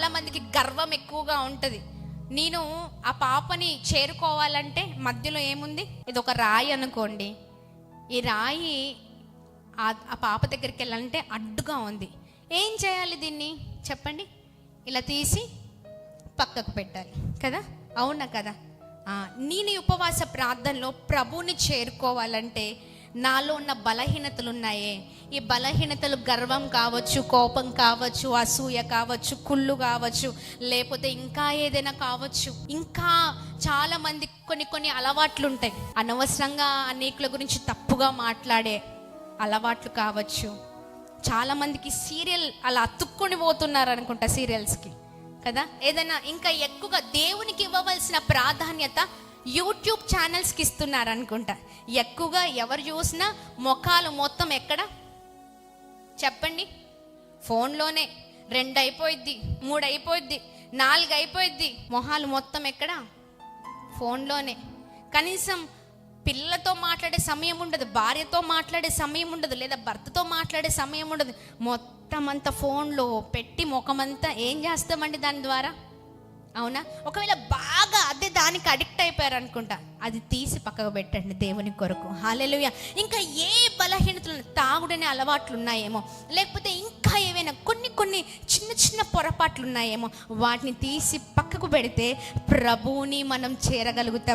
చాలా మందికి గర్వం ఎక్కువగా ఉంటుంది. నేను ఆ పాపని చేరుకోవాలంటే మధ్యలో ఏముంది, ఇది ఒక రాయి అనుకోండి, ఈ రాయి ఆ పాప దగ్గరికి వెళ్ళాలంటే అడ్డుగా ఉంది. ఏం చేయాలి దీన్ని చెప్పండి? ఇలా తీసి పక్కకు పెట్టాలి కదా, అవునా కదా? నేను ఈ ఉపవాస ప్రార్థనలో ప్రభువుని చేరుకోవాలంటే నాలో ఉన్న బలహీనతలు ఉన్నాయే, ఈ బలహీనతలు గర్వం కావచ్చు, కోపం కావచ్చు, అసూయ కావచ్చు, కుళ్ళు కావచ్చు, లేకపోతే ఇంకా ఏదైనా కావచ్చు. ఇంకా చాలా మంది కొన్ని అలవాట్లు ఉంటాయి, అనవసరంగా అనేకుల గురించి తప్పుగా మాట్లాడే అలవాట్లు కావచ్చు. చాలా మందికి సీరియల్ అలా అతుక్కొని పోతున్నారు అనుకుంటా, సీరియల్స్కి కదా. ఏదైనా ఇంకా ఎక్కువగా దేవునికి ఇవ్వవలసిన ప్రాధాన్యత యూట్యూబ్ ఛానల్స్కి ఇస్తున్నారు అనుకుంటా. ఎక్కువగా ఎవరు చూసినా మొఖాలు మొత్తం ఎక్కడ చెప్పండి? ఫోన్లోనే. 2 అయిపోయిద్ది, 3 అయిపోయిద్ది, 4 అయిపోయిద్ది, మొహాలు మొత్తం ఎక్కడ? ఫోన్లోనే. కనీసం పిల్లలతో మాట్లాడే సమయం ఉండదు, భార్యతో మాట్లాడే సమయం ఉండదు, లేదా భర్తతో మాట్లాడే సమయం ఉండదు. మొత్తం అంతా ఫోన్లో పెట్టి ముఖమంతా ఏం చేస్తామండి దాని ద్వారా, అవునా? ఒకవేళ బాగా అదే దానికి అడిక్ట్ అయిపోయారు అనుకుంటా, అది తీసి పక్కకు పెట్టండి దేవుని కొరకు. హల్లెలూయా. ఇంకా ఏ బలహీనతలు, తాగుడనే అలవాట్లు ఉన్నాయేమో, లేకపోతే ఇంకా ఏవైనా కొన్ని చిన్న పొరపాట్లు ఉన్నాయేమో, వాటిని తీసి పక్కకు పెడితే ప్రభువుని మనం చేరగలుగుతాం.